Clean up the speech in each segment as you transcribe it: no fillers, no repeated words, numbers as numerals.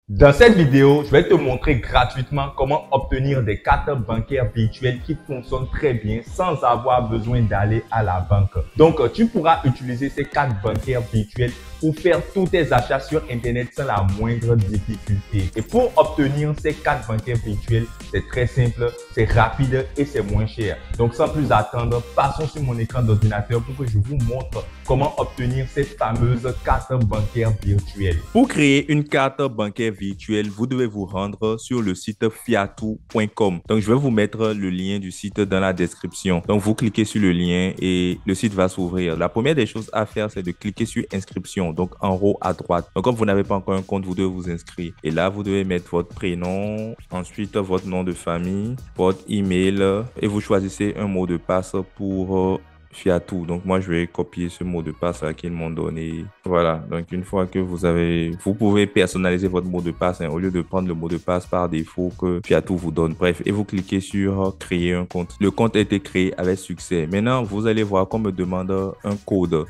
Dans cette vidéo, je vais te montrer gratuitement comment obtenir des cartes bancaires virtuelles qui fonctionnent très bien sans avoir besoin d'aller à la banque. Donc, tu pourras utiliser ces cartes bancaires virtuelles pour faire tous tes achats sur Internet sans la moindre difficulté. Et pour obtenir ces cartes bancaires virtuelles, c'est très simple, c'est rapide et c'est moins cher. Donc, sans plus attendre, passons sur mon écran d'ordinateur pour que je vous montre comment obtenir ces fameuses cartes bancaires virtuelles. Pour créer une carte bancaire virtuelle, vous devez vous rendre sur le site fiatou.com. Donc, je vais vous mettre le lien du site dans la description. Donc, vous cliquez sur le lien et le site va s'ouvrir. La première des choses à faire, c'est de cliquer sur inscription, donc en haut à droite. Donc, comme vous n'avez pas encore un compte, vous devez vous inscrire. Et là, vous devez mettre votre prénom, ensuite votre nom de famille, votre email et vous choisissez un mot de passe pour Fiatou. Donc, moi, je vais copier ce mot de passe là qu'ils m'ont donné. Voilà. Donc, une fois que vous pouvez personnaliser votre mot de passe au lieu de prendre le mot de passe par défaut que Fiatou vous donne. Bref, et vous cliquez sur créer un compte. Le compte a été créé avec succès. Maintenant, vous allez voir qu'on me demande un code.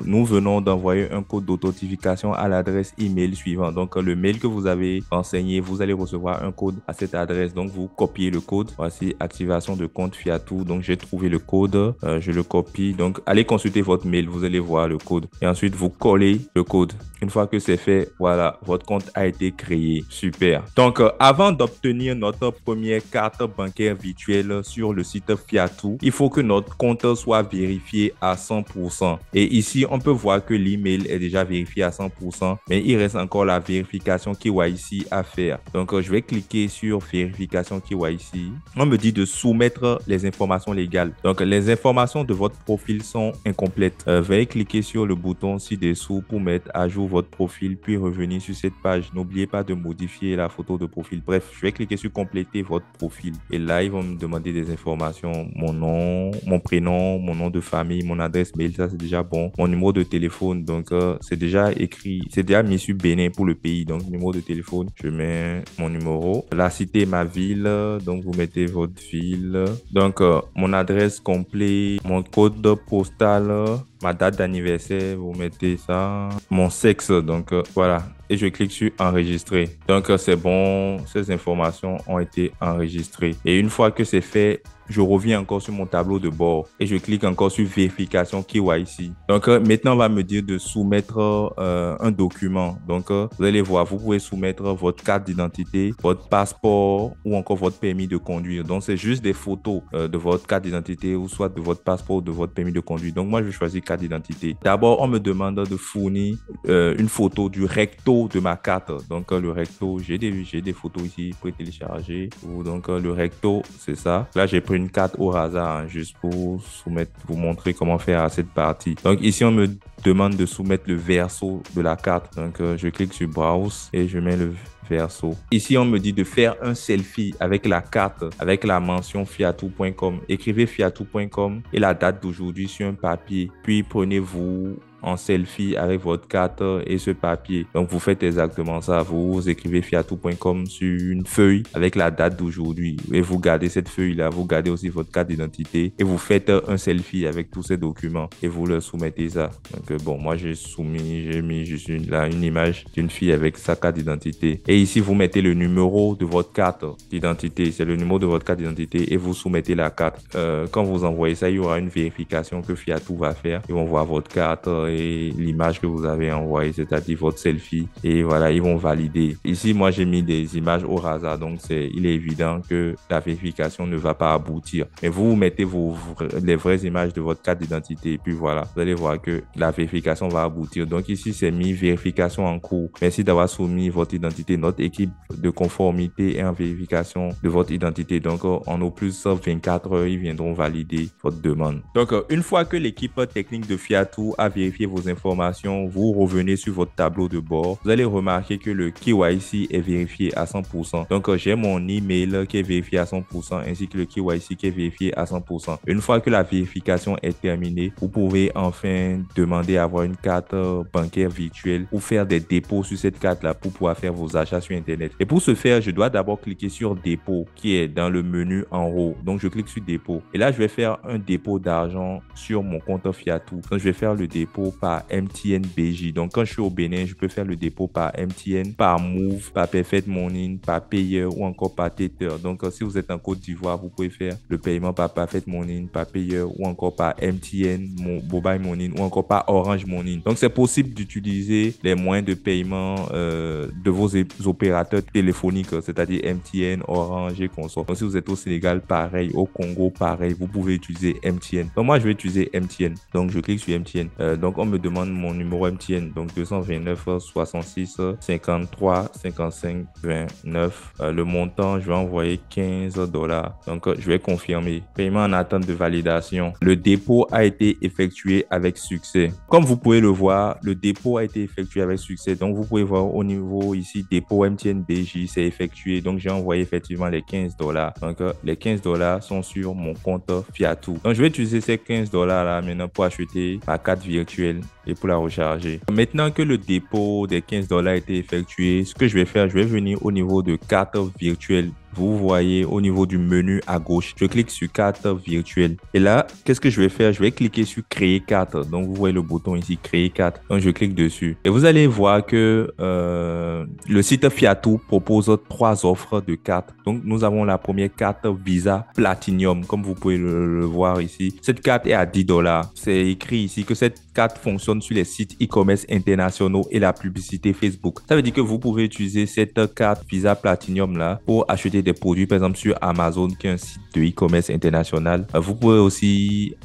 Nous venons d'envoyer un code d'authentification à l'adresse email suivante. Donc, le mail que vous avez renseigné, vous allez recevoir un code à cette adresse. Donc, vous copiez le code. Voici activation de compte Fiatou. Donc, j'ai trouvé le code. Je le copie. Donc, allez consulter votre mail, vous allez voir le code. Et ensuite, vous collez le code. Une fois que c'est fait, voilà, votre compte a été créé. Super. Donc, avant d'obtenir notre première carte bancaire virtuelle sur le site Fiatou, il faut que notre compte soit vérifié à 100%. Et ici, on peut voir que l'email est déjà vérifié à 100%, mais il reste encore la vérification KYC à faire. Donc, je vais cliquer sur vérification KYC. On me dit de soumettre les informations légales. Donc, les informations de votre profil sont incomplètes. Veuillez cliquer sur le bouton ci-dessous pour mettre à jour votre profil, puis revenir sur cette page. N'oubliez pas de modifier la photo de profil. Bref, je vais cliquer sur compléter votre profil. Et là, ils vont me demander des informations. Mon nom, mon prénom, mon nom de famille, mon adresse mail, ça c'est déjà bon. Mon numéro de téléphone, donc c'est déjà écrit, c'est déjà mis sur Bénin pour le pays. Donc, numéro de téléphone, je mets mon numéro. La cité, ma ville, donc vous mettez votre ville. Donc, mon adresse complète, mon code postal, ma date d'anniversaire, vous mettez ça, mon sexe, donc voilà. Et je clique sur enregistrer. Donc c'est bon, ces informations ont été enregistrées. Et une fois que c'est fait, je reviens encore sur mon tableau de bord et je clique encore sur vérification KYC. Donc maintenant, on va me dire de soumettre un document. Donc vous allez voir, vous pouvez soumettre votre carte d'identité, votre passeport ou encore votre permis de conduire. Donc c'est juste des photos de votre carte d'identité ou soit de votre passeport ou de votre permis de conduire. Donc moi, je choisis carte d'identité. D'abord, on me demande de fournir une photo du recto de ma carte. Donc le recto, j'ai des photos ici pour télécharger. Donc le recto, c'est ça. Là, j'ai pris une carte au hasard hein, juste pour soumettre, vous montrer comment faire à cette partie. Donc ici, on me demande de soumettre le verso de la carte. Donc je clique sur Browse et je mets le verso. Ici, on me dit de faire un selfie avec la carte, avec la mention fiatou.com. Écrivez fiatou.com et la date d'aujourd'hui sur un papier. Puis prenez-vous en selfie avec votre carte et ce papier. Donc, vous faites exactement ça. Vous écrivez fiatou.com sur une feuille avec la date d'aujourd'hui et vous gardez cette feuille-là. Vous gardez aussi votre carte d'identité et vous faites un selfie avec tous ces documents et vous leur soumettez ça. Donc, bon, moi, j'ai mis juste une image d'une fille avec sa carte d'identité. Et ici, vous mettez le numéro de votre carte d'identité. C'est le numéro de votre carte d'identité et vous soumettez la carte. Quand vous envoyez ça, il y aura une vérification que Fiatou va faire. Ils vont voir votre carte et l'image que vous avez envoyée, c'est-à-dire votre selfie. Et voilà, ils vont valider. Ici, moi, j'ai mis des images au hasard. Donc, il est évident que la vérification ne va pas aboutir. Mais vous mettez les vraies images de votre carte d'identité. Et puis voilà, vous allez voir que la vérification va aboutir. Donc, ici, c'est mis vérification en cours. Merci d'avoir soumis votre identité. Notre équipe de conformité est en vérification de votre identité. Donc, en au plus 24 heures, ils viendront valider votre demande. Donc, une fois que l'équipe technique de Fiatou a vérifié vos informations, vous revenez sur votre tableau de bord. Vous allez remarquer que le KYC est vérifié à 100%. Donc, j'ai mon email qui est vérifié à 100% ainsi que le KYC qui est vérifié à 100%. Une fois que la vérification est terminée, vous pouvez enfin demander à avoir une carte bancaire virtuelle ou faire des dépôts sur cette carte-là pour pouvoir faire vos achats sur Internet. Et pour ce faire, je dois d'abord cliquer sur dépôt qui est dans le menu en haut. Donc, je clique sur dépôt. Et là, je vais faire un dépôt d'argent sur mon compte Fiatou. Donc, je vais faire le dépôt dépôt par MTN BJ. Donc, quand je suis au Bénin, je peux faire le dépôt par MTN, par Move, par Perfect Money, par Payer ou encore par Tether. Donc, si vous êtes en Côte d'Ivoire, vous pouvez faire le paiement par Perfect Money, par Payer ou encore par MTN, Mobile Money ou encore par Orange Money. Donc, c'est possible d'utiliser les moyens de paiement de vos opérateurs téléphoniques, c'est-à-dire MTN, Orange et consorts. Donc, si vous êtes au Sénégal, pareil, au Congo, pareil, vous pouvez utiliser MTN. Donc, moi, je vais utiliser MTN. Donc, je clique sur MTN. Donc, on me demande mon numéro MTN. Donc, 229 66 53 55 29. Le montant, je vais envoyer $15. Donc, je vais confirmer. Paiement en attente de validation. Le dépôt a été effectué avec succès. Comme vous pouvez le voir, le dépôt a été effectué avec succès. Donc, vous pouvez voir au niveau ici, dépôt MTN BJ, c'est effectué. Donc, j'ai envoyé effectivement les $15. Donc, les $15 sont sur mon compte Fiatou. Donc, je vais utiliser ces $15 là maintenant pour acheter ma carte virtuelle et pour la recharger. Maintenant que le dépôt des $15 a été effectué, ce que je vais faire, je vais venir au niveau de carte virtuelle. Vous voyez au niveau du menu à gauche, je clique sur carte virtuelle. Et là, qu'est-ce que je vais faire? Je vais cliquer sur créer carte. Donc, vous voyez le bouton ici, créer carte. Donc, je clique dessus. Et vous allez voir que le site Fiatou propose 3 offres de cartes. Donc, nous avons la première carte Visa Platinum, comme vous pouvez le voir ici. Cette carte est à $10. C'est écrit ici que cette carte fonctionne sur les sites e-commerce internationaux et la publicité Facebook. Ça veut dire que vous pouvez utiliser cette carte Visa Platinum là pour acheter des produits, par exemple sur Amazon, qui est un site de e-commerce international. Vous pouvez aussi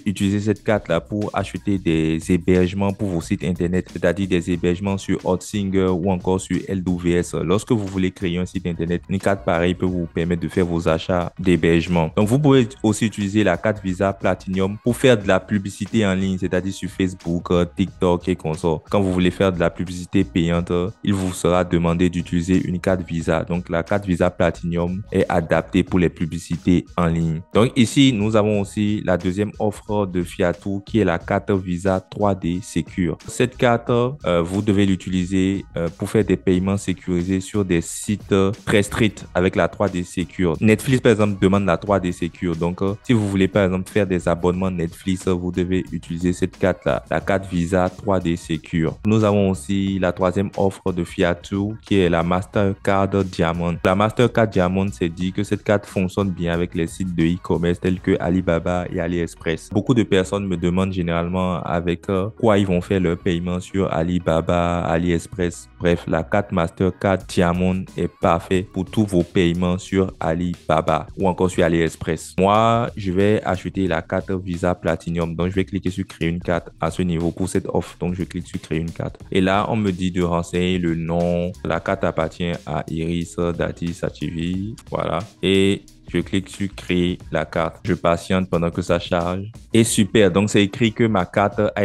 utiliser cette carte là pour acheter des hébergements pour vos sites internet, c'est-à-dire des hébergements sur Hotsinger ou encore sur LWS. Lorsque vous voulez créer un site internet, une carte pareille peut vous permettre de faire vos achats d'hébergement. Donc, vous pouvez aussi utiliser la carte Visa Platinum pour faire de la publicité en ligne, c'est-à-dire sur Facebook, TikTok et consorts. Quand vous voulez faire de la publicité payante, il vous sera demandé d'utiliser une carte Visa. Donc, la carte Visa Platinum est adaptée pour les publicités en ligne. Donc, ici, nous avons aussi la deuxième offre de Fiatou qui est la carte Visa 3D Secure. Cette carte, vous devez l'utiliser pour faire des paiements sécurisés sur des sites très stricts avec la 3D Secure. Netflix, par exemple, demande la 3D Secure. Donc, si vous voulez, par exemple, faire des abonnements Netflix, vous devez utiliser cette carte-là, la carte Visa 3D Secure. Nous avons aussi la troisième offre de Fiatou qui est la Mastercard Diamond. La Mastercard Diamond, c'est dit que cette carte fonctionne bien avec les sites de e-commerce tels que Alibaba et AliExpress. Beaucoup de personnes me demandent généralement avec quoi ils vont faire leur paiement sur Alibaba, AliExpress. Bref, la carte Mastercard Diamond est parfaite pour tous vos paiements sur Alibaba ou encore sur AliExpress. Moi, je vais acheter la carte Visa Platinum. Donc, je vais cliquer sur créer une carte à ce niveau pour cette offre. Donc, je clique sur créer une carte. Et là, on me dit de renseigner le nom. La carte appartient à Iris Dati Sachivi. Voilà. Et je clique sur créer la carte. Je patiente pendant que ça charge. Et super, donc c'est écrit que ma carte a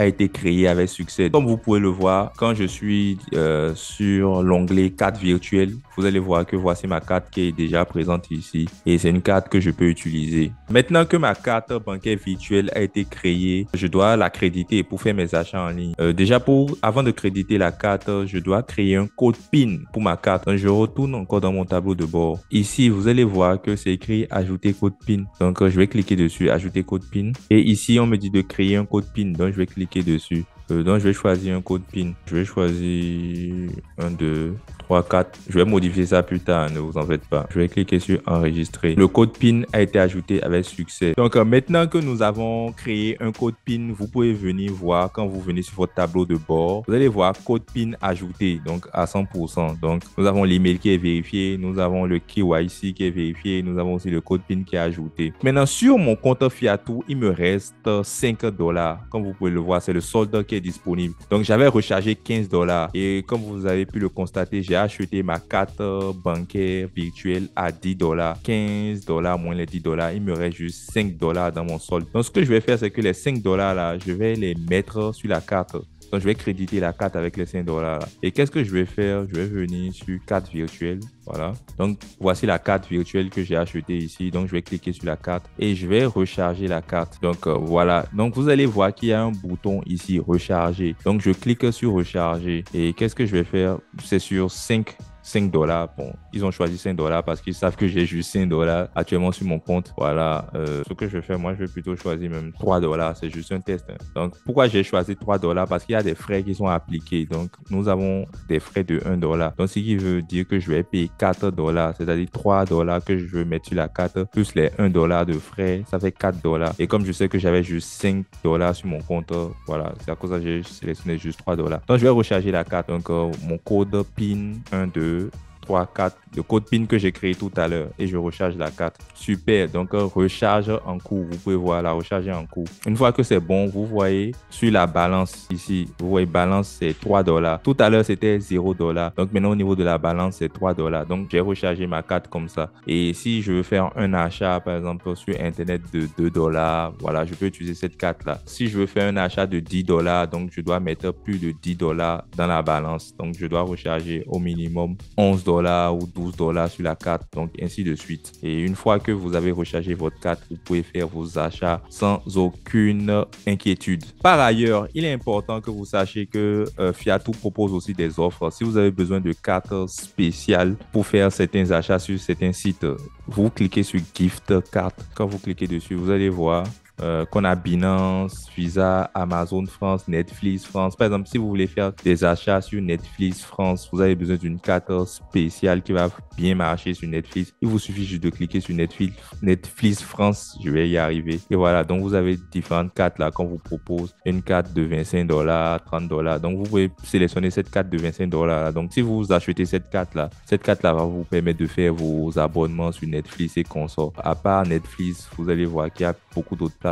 été créée avec succès. Comme vous pouvez le voir, quand je suis sur l'onglet carte virtuelle, vous allez voir que voici ma carte qui est déjà présente ici. Et c'est une carte que je peux utiliser. Maintenant que ma carte bancaire virtuelle a été créée, je dois la créditer pour faire mes achats en ligne. Déjà, avant de créditer la carte, je dois créer un code PIN pour ma carte. Donc, je retourne encore dans mon tableau de bord. Ici, vous allez voir que c'est écrit ajouter code PIN. Donc, je vais cliquer dessus, ajouter code PIN. Et ici, on me dit de créer un code PIN. Donc, je vais cliquer dessus. Donc, je vais choisir un code PIN. Je vais choisir 1, 2, 3, 4. Je vais modifier ça plus tard, ne vous en faites pas. Je vais cliquer sur enregistrer. Le code PIN a été ajouté avec succès. Donc, maintenant que nous avons créé un code PIN, vous pouvez venir voir quand vous venez sur votre tableau de bord. Vous allez voir code PIN ajouté, donc à 100%. Donc, nous avons l'email qui est vérifié. Nous avons le KYC qui est vérifié. Nous avons aussi le code PIN qui est ajouté. Maintenant, sur mon compte Fiatou, il me reste $5. Comme vous pouvez le voir, c'est le solde qui est disponible. Donc, j'avais rechargé $15 et comme vous avez pu le constater, j'ai acheté ma carte bancaire virtuelle à $10. $15 moins les $10, il me reste juste $5 dans mon solde. Donc, ce que je vais faire, c'est que les $5 là, je vais les mettre sur la carte. Donc, je vais créditer la carte avec les $5 là. Et qu'est-ce que je vais faire? Je vais venir sur carte virtuelle. Voilà. Donc, voici la carte virtuelle que j'ai achetée ici. Donc, je vais cliquer sur la carte et je vais recharger la carte. Donc, voilà. Donc, vous allez voir qu'il y a un bouton ici, recharger. Donc, je clique sur recharger. Et qu'est-ce que je vais faire? C'est sur 5 $5. Bon, ils ont choisi $5 parce qu'ils savent que j'ai juste $5 actuellement sur mon compte. Voilà, ce que je fais, moi, je vais plutôt choisir même $3. C'est juste un test. Hein. Donc, pourquoi j'ai choisi $3? Parce qu'il y a des frais qui sont appliqués. Donc, nous avons des frais de $1. Donc, ce qui veut dire que je vais payer $4, c'est-à-dire $3 que je veux mettre sur la carte, plus les $1 de frais, ça fait $4. Et comme je sais que j'avais juste $5 sur mon compte, voilà, c'est à cause de ça que j'ai sélectionné juste $3. Donc, je vais recharger la carte. Donc, mon code PIN 1, 2, 3, 4, le code PIN que j'ai créé tout à l'heure et je recharge la carte. Super, donc recharge en cours. Vous pouvez voir la recharge est en cours. Une fois que c'est bon, vous voyez sur la balance ici, vous voyez balance c'est $3. Tout à l'heure c'était $0. Donc maintenant au niveau de la balance c'est $3. Donc j'ai rechargé ma carte comme ça. Et si je veux faire un achat par exemple sur internet de $2, voilà, je peux utiliser cette carte là. Si je veux faire un achat de $10, donc je dois mettre plus de $10 dans la balance. Donc je dois recharger au minimum $11 ou $12 sur la carte, donc ainsi de suite. Et une fois que vous avez rechargé votre carte, vous pouvez faire vos achats sans aucune inquiétude. Par ailleurs, il est important que vous sachiez que Fiatou propose aussi des offres. Si vous avez besoin de cartes spéciales pour faire certains achats sur certains sites, vous cliquez sur Gift Card. Quand vous cliquez dessus, vous allez voir qu'on a Binance, Visa, Amazon France, Netflix France. Par exemple, si vous voulez faire des achats sur Netflix France, vous avez besoin d'une carte spéciale qui va bien marcher sur Netflix. Il vous suffit juste de cliquer sur Netflix France. Je vais y arriver. Et voilà, donc vous avez différentes cartes là qu'on vous propose. Une carte de $25, $30. Donc vous pouvez sélectionner cette carte de $25. Donc si vous achetez cette carte là va vous permettre de faire vos abonnements sur Netflix et consorts. À part Netflix, vous allez voir qu'il y a beaucoup d'autres plateformes.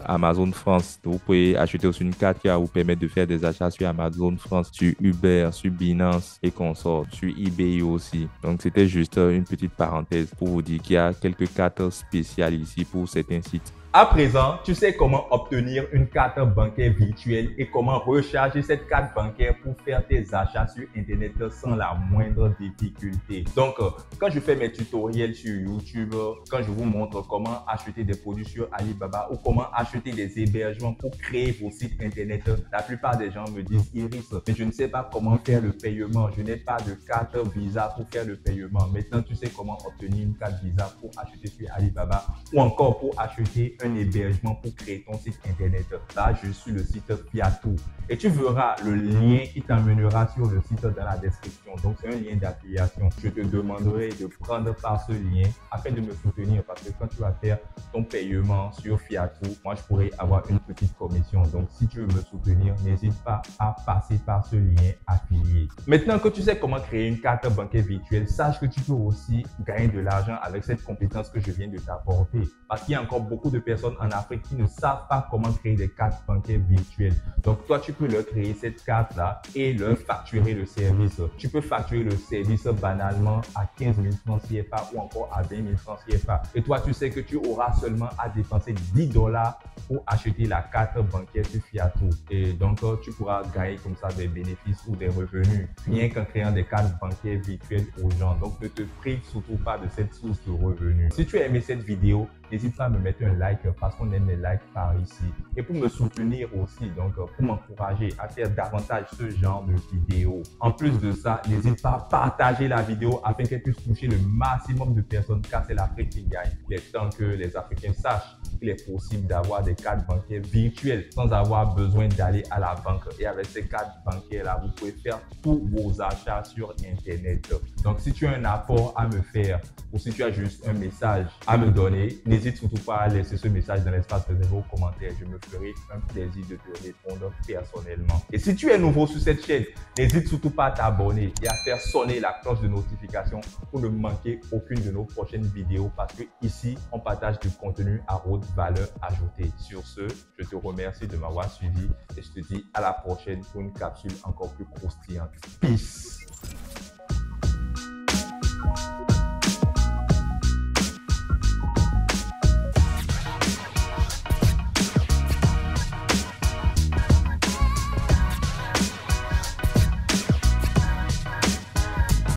Amazon France, vous pouvez acheter aussi une carte qui va vous permettre de faire des achats sur Amazon France, sur Uber, sur Binance et consorts, sur eBay aussi. Donc c'était juste une petite parenthèse pour vous dire qu'il y a quelques cartes spéciales ici pour certains sites. À présent, tu sais comment obtenir une carte bancaire virtuelle et comment recharger cette carte bancaire pour faire tes achats sur Internet sans la moindre difficulté. Donc, quand je fais mes tutoriels sur YouTube, quand je vous montre comment acheter des produits sur Alibaba ou comment acheter des hébergements pour créer vos sites Internet, la plupart des gens me disent « Iris, mais je ne sais pas comment faire le paiement. Je n'ai pas de carte Visa pour faire le paiement. » Maintenant, tu sais comment obtenir une carte Visa pour acheter sur Alibaba ou encore pour acheter un hébergement pour créer ton site internet. Là, je suis le site Fiatou et tu verras le lien qui t'emmènera sur le site dans la description. Donc, c'est un lien d'affiliation. Je te demanderai de prendre par ce lien afin de me soutenir parce que quand tu vas faire ton paiement sur Fiatou, moi, je pourrais avoir une petite commission. Donc, si tu veux me soutenir, n'hésite pas à passer par ce lien affilié. Maintenant que tu sais comment créer une carte bancaire virtuelle, sache que tu peux aussi gagner de l'argent avec cette compétence que je viens de t'apporter. Parce qu'il y a encore beaucoup de personnes en Afrique qui ne savent pas comment créer des cartes bancaires virtuelles. Donc, toi, tu peux leur créer cette carte-là et leur facturer le service. Tu peux facturer le service banalement à 15 000 francs CFA ou encore à 20 000 francs CFA. Et toi, tu sais que tu auras seulement à dépenser $10 pour acheter la carte bancaire sur Fiatou. Et donc, tu pourras gagner comme ça des bénéfices ou des revenus rien qu'en créant des cartes bancaires virtuelles aux gens. Donc, ne te prive surtout pas de cette source de revenus. Si tu as aimé cette vidéo, n'hésite pas à me mettre un like parce qu'on aime les likes par ici. Et pour me soutenir aussi, donc pour m'encourager à faire davantage ce genre de vidéos. En plus de ça, n'hésite pas à partager la vidéo afin qu'elle puisse toucher le maximum de personnes car c'est l'Afrique qui gagne. Il est temps que les Africains sachent qu'il est possible d'avoir des cartes bancaires virtuelles sans avoir besoin d'aller à la banque. Et avec ces cartes bancaires-là, vous pouvez faire tous vos achats sur Internet. Donc, si tu as un apport à me faire ou si tu as juste un message à me donner, n'hésite surtout pas à laisser ce message dans l'espace réservé aux commentaires. Je me ferai un plaisir de te répondre personnellement. Et si tu es nouveau sur cette chaîne, n'hésite surtout pas à t'abonner et à faire sonner la cloche de notification pour ne manquer aucune de nos prochaines vidéos parce que ici, on partage du contenu à haute valeur ajoutée. Sur ce, je te remercie de m'avoir suivi et je te dis à la prochaine pour une capsule encore plus croustillante. Peace!